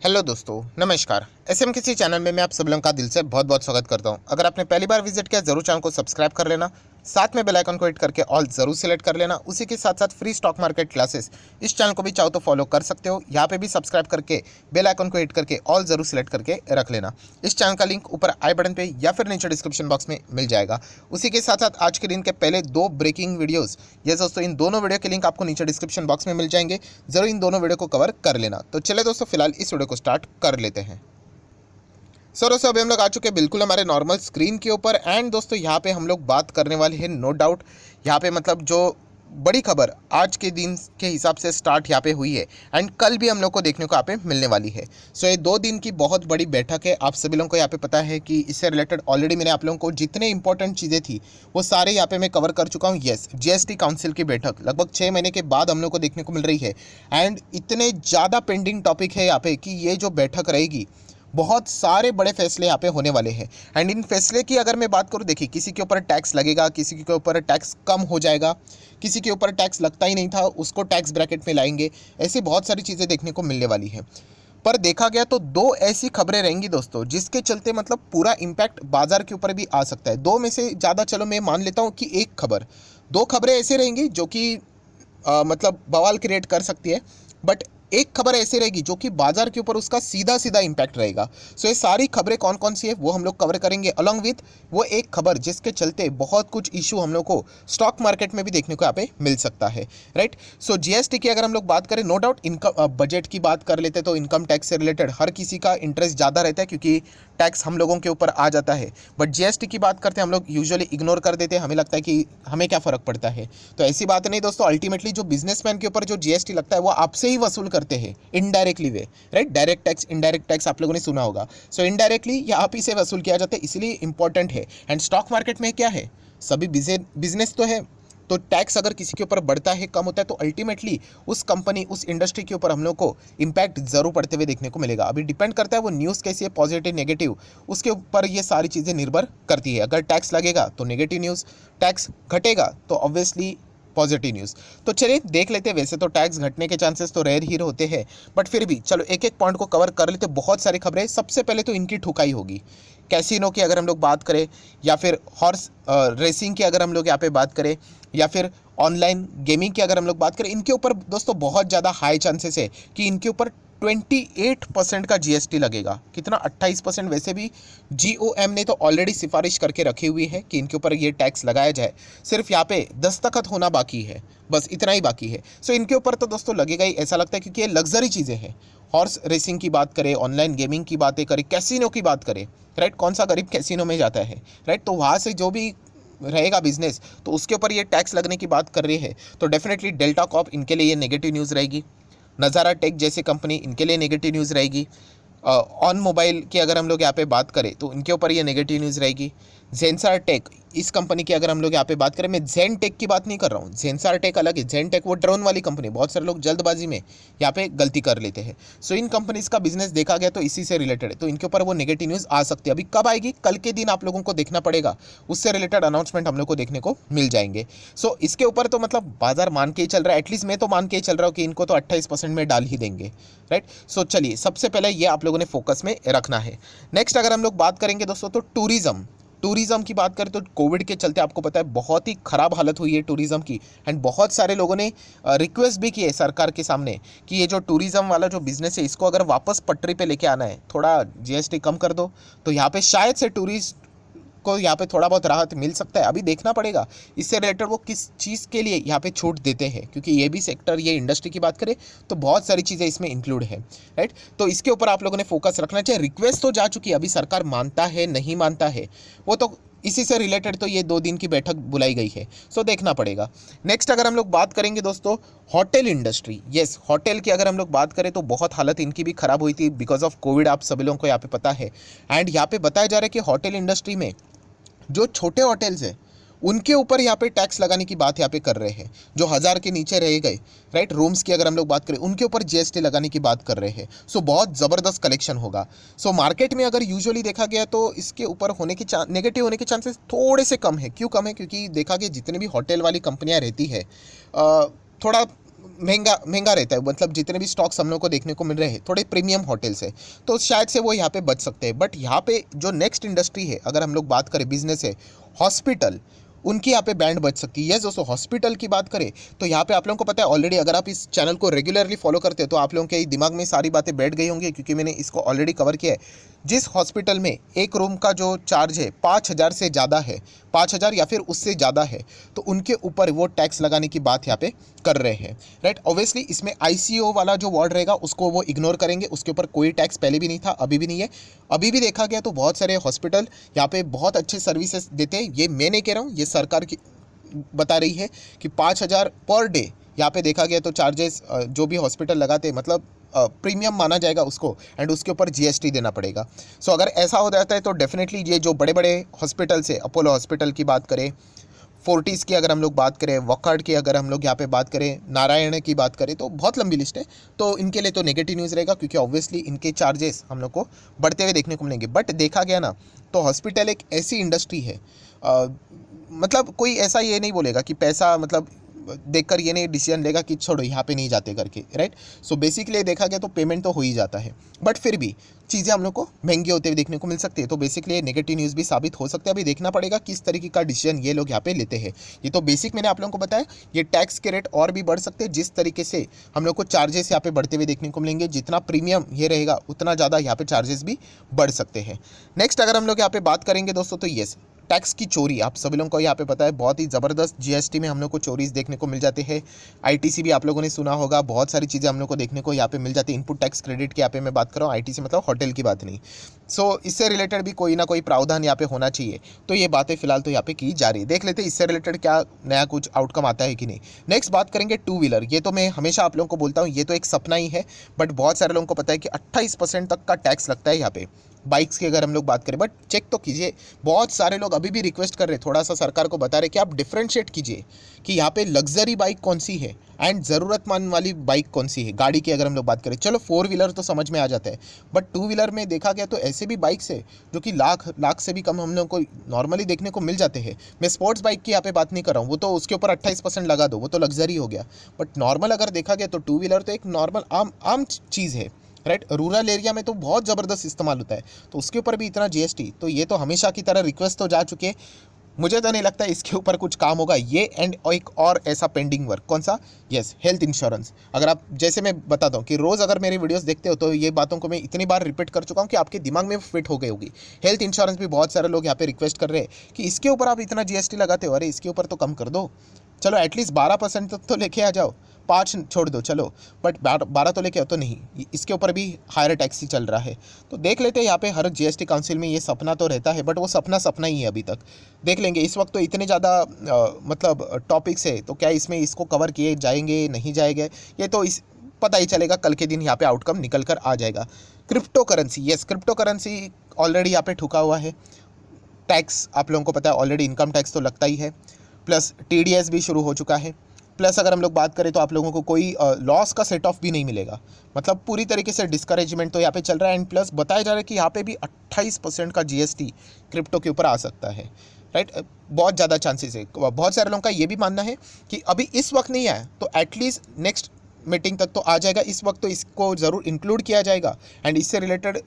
Hello दोस्तों, नमस्कार। SM किसी चैनल में मैं आप सब लोगों का दिल से बहुत बहुत स्वागत करता हूं। अगर आपने पहली बार विजिट किया जरूर चैनल को सब्सक्राइब कर लेना, साथ में बेल आइकन को हिट करके ऑल जरूर सेलेक्ट कर लेना। उसी के साथ साथ फ्री स्टॉक मार्केट क्लासेस इस चैनल को भी चाहो तो फॉलो कर सकते हो। यहाँ पे भी सब्सक्राइब करके बेल आइकन को हिट करके ऑल जरूर सेलेक्ट करके रख लेना। इस चैनल का लिंक ऊपर आई बटन पे या फिर नीचे डिस्क्रिप्शन बॉक्स में मिल जाएगा। उसी के साथ साथ आज के दिन के पहले दो ब्रेकिंग वीडियोज़, ये दोस्तों इन दोनों वीडियो के लिंक आपको नीचे डिस्क्रिप्शन बॉक्स में मिल जाएंगे। जरूर इन दोनों वीडियो को कवर कर लेना। तो चले दोस्तों, फिलहाल इस वीडियो को स्टार्ट कर लेते हैं। सर दोस्तों, अभी हम लोग आ चुके हैं बिल्कुल हमारे नॉर्मल स्क्रीन के ऊपर। एंड दोस्तों यहाँ पे हम लोग बात करने वाले हैं, नो डाउट यहाँ पे मतलब जो बड़ी खबर आज के दिन के हिसाब से स्टार्ट यहाँ पे हुई है एंड कल भी हम लोग को देखने को यहाँ पे मिलने वाली है। सो ये 2 दिन की बहुत बड़ी बैठक है। आप सभी लोगों को यहाँ पे पता है कि इससे रिलेटेड ऑलरेडी मैंने आप लोगों को जितने इंपॉर्टेंट चीज़ें थी वो सारे यहाँ पे मैं कवर कर चुका हूँ। येस, जीएसटी काउंसिल की बैठक लगभग 6 महीने के बाद हम लोग को देखने को मिल रही है। एंड इतने ज़्यादा पेंडिंग टॉपिक है यहाँ पे कि ये जो बैठक रहेगी, बहुत सारे बड़े फैसले यहाँ पे होने वाले हैं। एंड इन फैसले की अगर मैं बात करूँ, देखिए किसी के ऊपर टैक्स लगेगा, किसी के ऊपर टैक्स कम हो जाएगा, किसी के ऊपर टैक्स लगता ही नहीं था उसको टैक्स ब्रैकेट में लाएंगे। ऐसी बहुत सारी चीज़ें देखने को मिलने वाली हैं। पर देखा गया तो 2 ऐसी खबरें रहेंगी दोस्तों जिसके चलते मतलब पूरा इम्पैक्ट बाजार के ऊपर भी आ सकता है। 2 में से ज़्यादा चलो मैं मान लेता हूँ कि एक खबर, 2 खबरें ऐसी रहेंगी जो कि मतलब बवाल क्रिएट कर सकती है। बट एक खबर ऐसी रहेगी जो कि बाजार के ऊपर उसका सीधा सीधा इंपैक्ट रहेगा। सो ये सारी खबरें कौन कौन सी है वो हम लोग कवर करेंगे, अलॉन्ग विथ वो एक खबर जिसके चलते बहुत कुछ इशू हम लोग को स्टॉक मार्केट में भी देखने को यहाँ पे मिल सकता है। राइट। सो जीएसटी की अगर हम लोग बात करें, नो डाउट इनकम बजट की बात कर लेते तो इनकम टैक्स से रिलेटेड हर किसी का इंटरेस्ट ज़्यादा रहता है क्योंकि टैक्स हम लोगों के ऊपर आ जाता है। बट जीएसटी की बात करते हैं हम लोग यूजुअली इग्नोर कर देते हैं, हमें लगता है कि हमें क्या फ़र्क पड़ता है। तो ऐसी बात नहीं दोस्तों, अल्टीमेटली जो बिजनेसमैन के ऊपर जो जीएसटी लगता है वो आपसे ही वसूल करते हैं indirectly way. Right, direct tax indirect tax आप लोगों ने सुना होगा। सो इनडायरेक्टली या आप ही से वसूल किया जाता है, इसलिए इंपॉर्टेंट है। एंड स्टॉक मार्केट में क्या है, सभी बिजनेस तो है, तो टैक्स अगर किसी के ऊपर बढ़ता है कम होता है तो अल्टीमेटली उस कंपनी उस इंडस्ट्री के ऊपर हम लोग को इम्पैक्ट जरूर पड़ते हुए देखने को मिलेगा। अभी डिपेंड करता है वो न्यूज़ कैसी है, पॉजिटिव नेगेटिव, उसके ऊपर ये सारी चीज़ें निर्भर करती है। अगर टैक्स लगेगा तो नेगेटिव न्यूज़, टैक्स घटेगा तो ऑब्वियसली पॉजिटिव न्यूज़। तो चलिए देख लेते हैं। वैसे तो टैक्स घटने के चांसेस तो रेयर ही होते हैं, बट फिर भी चलो एक एक पॉइंट को कवर कर लेते। बहुत सारी खबरें। सबसे पहले तो इनकी ठुकाई होगी। कैसीनो की अगर हम लोग बात करें, या फिर हॉर्स रेसिंग की अगर हम लोग यहाँ पे बात करें, या फिर ऑनलाइन गेमिंग की अगर हम लोग बात करें, इनके ऊपर दोस्तों बहुत ज़्यादा हाई चांसेस है कि इनके ऊपर 28% का जीएसटी लगेगा। कितना? 28%। वैसे भी जीओएम ने तो ऑलरेडी सिफारिश करके रखी हुई है कि इनके ऊपर ये टैक्स लगाया जाए। सिर्फ यहाँ पे दस्तखत होना बाकी है, बस इतना ही बाकी है। सो इनके ऊपर तो दोस्तों लगेगा ही, ऐसा लगता है, क्योंकि ये लग्जरी चीज़ें हैं। हॉर्स रेसिंग की बात करें, ऑनलाइन गेमिंग की बातें करें, कैसीनो की बात करें, राइट, कौन सा गरीब कैसीनो में जाता है, राइट, तो वहाँ से जो भी रहेगा बिजनेस तो उसके ऊपर ये टैक्स लगने की बात कर रही है। तो डेफिनेटली डेल्टा कॉप इनके लिए ये नेगेटिव न्यूज़ रहेगी। नज़ारा टेक जैसी कंपनी इनके लिए नेगेटिव न्यूज़ रहेगी। ऑन मोबाइल की अगर हम लोग यहाँ पे बात करें तो इनके ऊपर ये नेगेटिव न्यूज़ रहेगी। जेंसार टेक, इस कंपनी की अगर हम लोग यहाँ पे बात करें, मैं जेन टेक की बात नहीं कर रहा हूँ, जेंसार टेक अलग है। जेन टेक वो ड्रोन वाली कंपनी, बहुत सारे लोग जल्दबाजी में यहाँ पे गलती कर लेते हैं। सो इन कंपनीज का बिजनेस देखा गया तो इसी से रिलेटेड है, तो इनके ऊपर वो नेगेटिव न्यूज़ आ सकती है। अभी कब आएगी, कल के दिन आप लोगों को देखना पड़ेगा, उससे रिलेटेड अनाउंसमेंट हम लोग को देखने को मिल जाएंगे। सो इसके ऊपर तो मतलब बाजार मान के ही चल रहा है, एटलीस्ट मैं तो मान के ही चल रहा हूँ कि इनको तो 28% में डाल ही देंगे। राइट। सो चलिए सबसे पहले ये आप लोगों ने फोकस में रखना है। नेक्स्ट अगर हम लोग बात करेंगे दोस्तों तो टूरिज्म की बात करें तो कोविड के चलते आपको पता है बहुत ही खराब हालत हुई है टूरिज्म की। एंड बहुत सारे लोगों ने रिक्वेस्ट भी की है सरकार के सामने कि ये जो टूरिज्म वाला जो बिजनेस है इसको अगर वापस पटरी पे लेके आना है, थोड़ा जीएसटी कम कर दो, तो यहाँ पे शायद से टूरिस्ट को यहाँ पे थोड़ा बहुत राहत मिल सकता है। अभी देखना पड़ेगा इससे रिलेटेड वो किस चीज़ के लिए यहाँ पे छूट देते हैं, क्योंकि ये भी सेक्टर, ये इंडस्ट्री की बात करें तो बहुत सारी चीज़ें इसमें इंक्लूड है। राइट। तो इसके ऊपर आप लोगों ने फोकस रखना चाहिए। रिक्वेस्ट तो जा चुकी है, अभी सरकार मानता है नहीं मानता है वो तो इसी से रिलेटेड तो ये 2 दिन की बैठक बुलाई गई है। सो देखना पड़ेगा। नेक्स्ट अगर हम लोग बात करेंगे दोस्तों होटल इंडस्ट्री, येस, होटल की अगर हम लोग बात करें तो बहुत हालत इनकी भी खराब हुई थी बिकॉज ऑफ कोविड, आप सभी लोगों को यहाँ पे पता है। एंड यहाँ पे बताया जा रहा है कि होटल इंडस्ट्री में जो छोटे होटल्स हैं उनके ऊपर यहाँ पे टैक्स लगाने की बात यहाँ पे कर रहे हैं, जो 1000 के नीचे रह गए, राइट, रूम्स की अगर हम लोग बात करें उनके ऊपर जीएसटी लगाने की बात कर रहे हैं। सो बहुत ज़बरदस्त कलेक्शन होगा। सो मार्केट में अगर यूजुअली देखा गया तो इसके ऊपर होने की नेगेटिव होने के चांसेस थोड़े से कम है। क्यों कम है? क्योंकि देखा गया जितने भी होटल वाली कंपनियाँ रहती है थोड़ा महंगा महंगा रहता है, मतलब जितने भी स्टॉक्स हम लोग को देखने को मिल रहे हैं थोड़े प्रीमियम होटल्स है, तो शायद से वो यहाँ पे बच सकते हैं। बट यहाँ पे जो नेक्स्ट इंडस्ट्री है, अगर हम लोग बात करें बिजनेस है, हॉस्पिटल, उनकी यहाँ पे बैंड बच सकती है। यस दोस्तों, हॉस्पिटल की बात करें तो यहाँ पे आप लोगों को पता है ऑलरेडी, अगर आप इस चैनल को रेगुलरली फॉलो करते हो तो आप लोगों के दिमाग में सारी बातें बैठ गई होंगी, क्योंकि मैंने इसको ऑलरेडी कवर किया है। जिस हॉस्पिटल में एक रूम का जो चार्ज है 5,000 से ज़्यादा है, 5,000 या फिर उससे ज़्यादा है, तो उनके ऊपर वो टैक्स लगाने की बात यहाँ पे कर रहे हैं, राइट। ऑब्वियसली इसमें आईसीयू वाला जो वार्ड रहेगा उसको वो इग्नोर करेंगे, उसके ऊपर कोई टैक्स पहले भी नहीं था, अभी भी नहीं है। अभी भी देखा गया तो बहुत सारे हॉस्पिटल यहाँ पे बहुत अच्छे सर्विसेज देते हैं। ये मैं नहीं कह रहा हूँ, ये सरकार की बता रही है कि 5,000 पर डे यहाँ पे देखा गया तो चार्जेस जो भी हॉस्पिटल लगाते हैं, मतलब प्रीमियम माना जाएगा उसको, एंड उसके ऊपर जीएसटी देना पड़ेगा। सो अगर ऐसा हो जाता है तो डेफिनेटली ये जो बड़े बड़े हॉस्पिटल्स है, अपोलो हॉस्पिटल की बात करें, फोर्टिस की अगर हम लोग बात करें, वॉकहार्ट की अगर हम लोग यहाँ पे बात करें, नारायण की बात करें, तो बहुत लंबी लिस्ट है। तो इनके लिए तो नेगेटिव न्यूज़ रहेगा, क्योंकि ऑब्वियसली इनके चार्जेस हम लोग को बढ़ते हुए देखने को मिलेंगे। बट देखा गया ना तो हॉस्पिटल एक ऐसी इंडस्ट्री है, मतलब कोई ऐसा ये नहीं बोलेगा कि पैसा, मतलब देखकर ये नहीं डिसीजन लेगा कि छोड़ो यहाँ पे नहीं जाते करके, राइट। सो बेसिकली देखा गया तो पेमेंट तो हो ही जाता है, बट फिर भी चीज़ें हम लोग को महंगी होते हुए देखने को मिल सकती है। तो बेसिकली नेगेटिव न्यूज़ भी साबित हो सकता है। अभी देखना पड़ेगा किस तरीके का डिसीजन ये लोग यहाँ पे लेते हैं। ये तो बेसिक मैंने आप लोगों को बताया, ये टैक्स के रेट और भी बढ़ सकते हैं, जिस तरीके से हम लोग को चार्जेस यहाँ पे बढ़ते हुए देखने को मिलेंगे। जितना प्रीमियम ये रहेगा उतना ज़्यादा यहाँ पे चार्जेस भी बढ़ सकते हैं। नेक्स्ट अगर हम लोग यहाँ पे बात करेंगे दोस्तों, तो येस, टैक्स की चोरी आप सभी लोगों को यहाँ पे पता है, बहुत ही ज़बरदस्त जीएसटी में हम लोग को चोरीज देखने को मिल जाते हैं। आईटीसी भी आप लोगों ने सुना होगा, बहुत सारी चीज़ें हम लोग को देखने को यहाँ पे मिल जाती है। इनपुट टैक्स क्रेडिट की यहाँ पे मैं बात कर रहा हूँ, आईटीसी मतलब होटल की बात नहीं। सो इससे रिलेटेड भी कोई ना कोई प्रावधान यहाँ पे होना चाहिए। तो ये बातें फिलहाल तो यहाँ पे की जा रही है, देख लेते हैं इससे रिलेटेड क्या नया कुछ आउटकम आता है कि नहीं। नेक्स्ट बात करेंगे टू व्हीलर। ये तो मैं हमेशा आप लोगों को बोलता हूँ, ये तो एक सपना ही है, बट बहुत सारे लोगों को पता है कि 28% तक का टैक्स लगता है यहाँ पे बाइक्स की अगर हम लोग बात करें। बट चेक तो कीजिए, बहुत सारे लोग अभी भी रिक्वेस्ट कर रहे हैं, थोड़ा सा सरकार को बता रहे कि आप डिफ्रेंशिएट कीजिए कि यहाँ पे लग्जरी बाइक कौन सी है एंड ज़रूरतमंद वाली बाइक कौन सी है। गाड़ी की अगर हम लोग बात करें, चलो फोर व्हीलर तो समझ में आ जाता है, बट टू व्हीलर में देखा गया तो ऐसे भी बाइक्स है जो कि लाख से भी कम हम लोग को नॉर्मली देखने को मिल जाते हैं। मैं स्पोर्ट्स बाइक की यहाँ पे बात नहीं कर रहा हूँ, वो तो उसके ऊपर 28% लगा दो, वो तो लग्जरी हो गया। बट नॉर्मल अगर देखा गया तो टू व्हीलर तो एक नॉर्मल आम चीज़ है, राइट। रूरल एरिया में तो बहुत ज़बरदस्त इस्तेमाल होता है, तो उसके ऊपर भी इतना जीएसटी, तो ये तो हमेशा की तरह रिक्वेस्ट तो जा चुके हैं। मुझे तो नहीं लगता इसके ऊपर कुछ काम होगा ये। एंड एक और ऐसा पेंडिंग वर्क कौन सा, यस, हेल्थ इंश्योरेंस। अगर आप, जैसे मैं बताता हूँ कि रोज़ अगर मेरी वीडियोस देखते हो तो ये बातों को मैं इतनी बार रिपीट कर चुका हूँ कि आपके दिमाग में फिट हो गई होगी। हेल्थ इंश्योरेंस भी बहुत सारे लोग यहाँ पे रिक्वेस्ट कर रहे हैं कि इसके ऊपर आप इतना जीएसटी लगाते हो, अरे इसके ऊपर तो कम कर दो, चलो एटलीस्ट 12% तक तो लेके आ जाओ, 5 छोड़ दो चलो, बट 12 तो लेके आओ तो नहीं, इसके ऊपर भी हायर टैक्स ही चल रहा है। तो देख लेते हैं यहाँ पे हर जीएसटी काउंसिल में ये सपना तो रहता है, बट वो सपना ही है अभी तक। देख लेंगे, इस वक्त तो इतने ज़्यादा मतलब टॉपिक्स है, तो क्या इसमें इसको कवर किए जाएंगे नहीं जाएंगे, ये तो इस पता ही चलेगा, कल के दिन यहाँ पे आउटकम निकल कर आ जाएगा। Crypto currency, yes, crypto currency already यहाँ पे ठुका हुआ है। टैक्स आप लोगों को पता है ऑलरेडी, इनकम टैक्स तो लगता ही है, प्लस टीडीएस भी शुरू हो चुका है। प्लस अगर हम लोग बात करें तो आप लोगों को कोई लॉस का सेट ऑफ भी नहीं मिलेगा, मतलब पूरी तरीके से डिस्करेजमेंट तो यहाँ पे चल रहा है। एंड प्लस बताया जा रहा है कि यहाँ पे भी 28% का जीएसटी क्रिप्टो के ऊपर आ सकता है, राइट। बहुत ज़्यादा चांसेस है। बहुत सारे लोगों का ये भी मानना है कि अभी इस वक्त नहीं आया तो एटलीस्ट नेक्स्ट मीटिंग तक तो आ जाएगा, इस वक्त तो इसको ज़रूर इंक्लूड किया जाएगा। एंड इससे रिलेटेड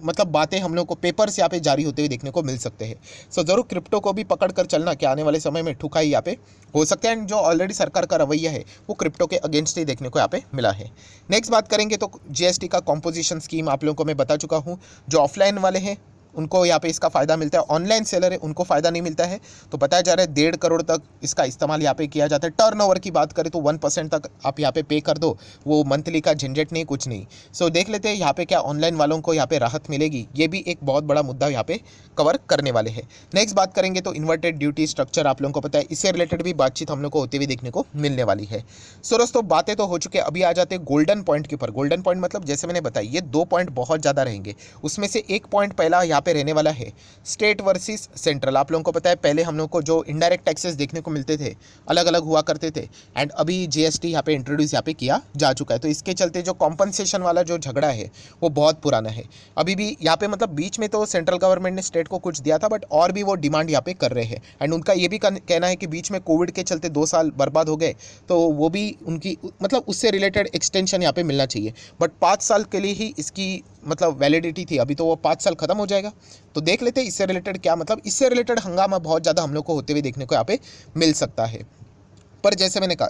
मतलब बातें हम लोग को पेपर्स यहाँ पे जारी होते हुए देखने को मिल सकते हैं। सो ज़रूर क्रिप्टो को भी पकड़ कर चलना कि आने वाले समय में ठुकाई यहाँ पे हो सकता है। एंड जो ऑलरेडी सरकार का रवैया है वो क्रिप्टो के अगेंस्ट ही देखने को यहाँ पे मिला है। नेक्स्ट बात करेंगे तो जीएसटी का कॉम्पोजिशन स्कीम आप लोगों को मैं बता चुका हूँ। जो ऑफलाइन वाले हैं उनको यहाँ पे इसका फ़ायदा मिलता है, ऑनलाइन सेलर है उनको फ़ायदा नहीं मिलता है। तो बताया जा रहा है 1.5 करोड़ तक इसका इस्तेमाल यहाँ पे किया जाता है। टर्नओवर की बात करें तो 1% तक आप यहाँ पे कर दो, वो मंथली का झंझट नहीं, कुछ नहीं। सो देख लेते हैं यहाँ पे क्या ऑनलाइन वालों को यहाँ पे राहत मिलेगी, ये भी एक बहुत बड़ा मुद्दा यहाँ पे कवर करने वाले हैं। नेक्स्ट बात करेंगे तो इन्वर्टेड ड्यूटी स्ट्रक्चर आप लोगों को पता है, इससे रिलेटेड भी बातचीत हम लोग को होते हुए देखने को मिलने वाली है। सो दोस्तों बातें तो हो चुके, अभी आ जाते हैं गोल्डन पॉइंट के ऊपर। गोल्डन पॉइंट मतलब जैसे मैंने बताया ये 2 पॉइंट बहुत ज़्यादा रहेंगे, उसमें से एक पॉइंट पहला यहाँ पे रहने वाला है स्टेट वर्सेस सेंट्रल। आप लोगों को पता है पहले हम लोग को जो इनडायरेक्ट टैक्सेस देखने को मिलते थे अलग अलग हुआ करते थे, एंड अभी जीएसटी यहाँ पे इंट्रोड्यूस यहाँ पे किया जा चुका है। तो इसके चलते जो कॉम्पनसेशन वाला जो झगड़ा है वो बहुत पुराना है। अभी भी यहाँ पे मतलब बीच में तो सेंट्रल गवर्नमेंट ने स्टेट को कुछ दिया था, बट और भी वो डिमांड यहाँ पे कर रहे हैं। एंड उनका ये भी कहना है कि बीच में कोविड के चलते 2 साल बर्बाद हो गए, तो वो भी उनकी मतलब उससे रिलेटेड एक्सटेंशन यहाँ पे मिलना चाहिए। बट 5 साल के लिए ही इसकी मतलब वैलिडिटी थी, अभी तो वो 5 साल खत्म हो जाएगा। तो देख लेते हैं इससे रिलेटेड क्या, मतलब इससे रिलेटेड हंगामा बहुत ज़्यादा हम लोग को होते हुए देखने को यहाँ पे मिल सकता है। पर जैसे मैंने कहा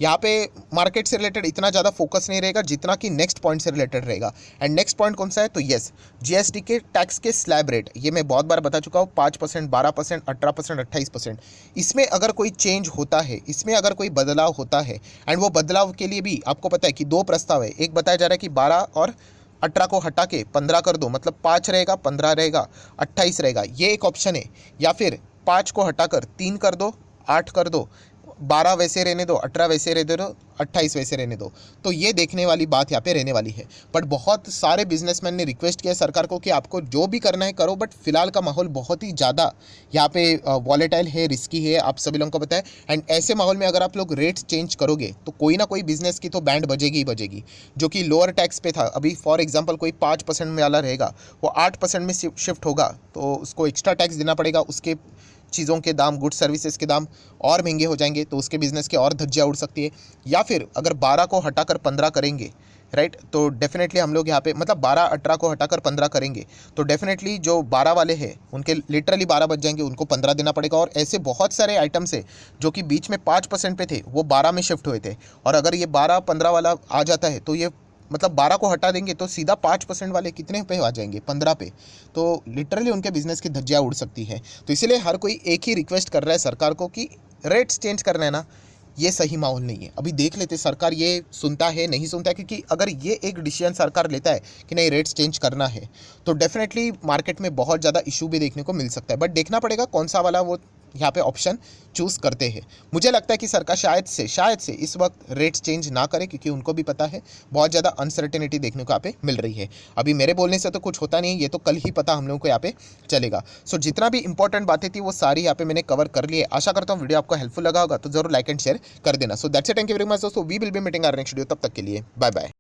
यहाँ पे मार्केट से रिलेटेड इतना ज़्यादा फोकस नहीं रहेगा जितना कि नेक्स्ट पॉइंट से रिलेटेड रहेगा। एंड नेक्स्ट पॉइंट कौन सा है, तो यस, जीएसटी के टैक्स के स्लैब रेट, ये मैं बहुत बार बता चुका हूँ, 5%, 12%, 18%, 28%। इसमें अगर कोई चेंज होता है, इसमें अगर कोई बदलाव होता है, एंड वो बदलाव के लिए भी आपको पता है कि 2 प्रस्ताव है। एक बताया जा रहा है कि 12 और 18 को हटा के 15 कर दो, मतलब 5 रहेगा, 15 रहेगा, 28 रहेगा, ये एक ऑप्शन है। या फिर 5 को हटाकर 3 कर दो, 8 कर दो, 12 वैसे रहने दो, 18 वैसे रहने दो, 28 वैसे रहने दो। तो ये देखने वाली बात यहाँ पे रहने वाली है। बट बहुत सारे बिजनेसमैन ने रिक्वेस्ट किया सरकार को कि आपको जो भी करना है करो, बट फिलहाल का माहौल बहुत ही ज़्यादा यहाँ पे वॉलेटाइल है, रिस्की है, आप सभी लोगों को पता है। एंड ऐसे माहौल में अगर आप लोग रेट चेंज करोगे तो कोई ना कोई बिजनेस की तो बैंड बजेगी ही बजेगी। जो कि लोअर टैक्स पे था, अभी फॉर एग्जाम्पल कोई 5% में वाला रहेगा, वो 8% में शिफ्ट होगा, तो उसको एक्स्ट्रा टैक्स देना पड़ेगा। उसके चीज़ों के दाम, गुड सर्विसेज के दाम और महंगे हो जाएंगे, तो उसके बिजनेस के और धज्जियाँ उड़ सकती है। या फिर अगर 12 को हटाकर 15 करेंगे, राइट, तो डेफिनेटली हम लोग यहाँ पे मतलब 12-18 को हटाकर 15 करेंगे, तो डेफिनेटली जो 12 वाले हैं उनके लिटरली 12 बच जाएंगे, उनको 15 देना पड़ेगा। और ऐसे बहुत सारे आइटम्स है जो कि बीच में 5% पे थे, वो 12 में शिफ्ट हुए थे। और अगर ये 12-15 वाला आ जाता है तो ये मतलब 12 को हटा देंगे तो सीधा 5% वाले कितने पे आ जाएंगे, 15 पे। तो लिटरली उनके बिजनेस की धज्जियाँ उड़ सकती है। तो इसीलिए हर कोई एक ही रिक्वेस्ट कर रहा है सरकार को कि रेट्स चेंज करना है ना, ये सही माहौल नहीं है। अभी देख लेते सरकार ये सुनता है नहीं सुनता है, क्योंकि अगर ये एक डिसीजन सरकार लेता है कि नहीं रेट्स चेंज करना है, तो डेफिनेटली मार्केट में बहुत ज़्यादा इशू भी देखने को मिल सकता है। बट देखना पड़ेगा कौन सा वाला वो यहाँ पे ऑप्शन चूज़ करते हैं। मुझे लगता है कि सरकार शायद से इस वक्त रेट्स चेंज ना करे, क्योंकि उनको भी पता है बहुत ज़्यादा अनसर्टेनिटी देखने को यहाँ पे मिल रही है। अभी मेरे बोलने से तो कुछ होता नहीं है, ये तो कल ही पता हम लोगों को यहाँ पे चलेगा। सो जितना भी इंपॉर्टेंट बातें थी वो सारी यहाँ पे मैंने कवर कर ली है। आशा करता हूँ वीडियो आपको हेल्पफुल लगा होगा, तो जरूर लाइक एंड शेयर कर देना। So that's it, thank you very much दोस्तों, we will be meeting our next video. तब तक के लिए बाय बाय।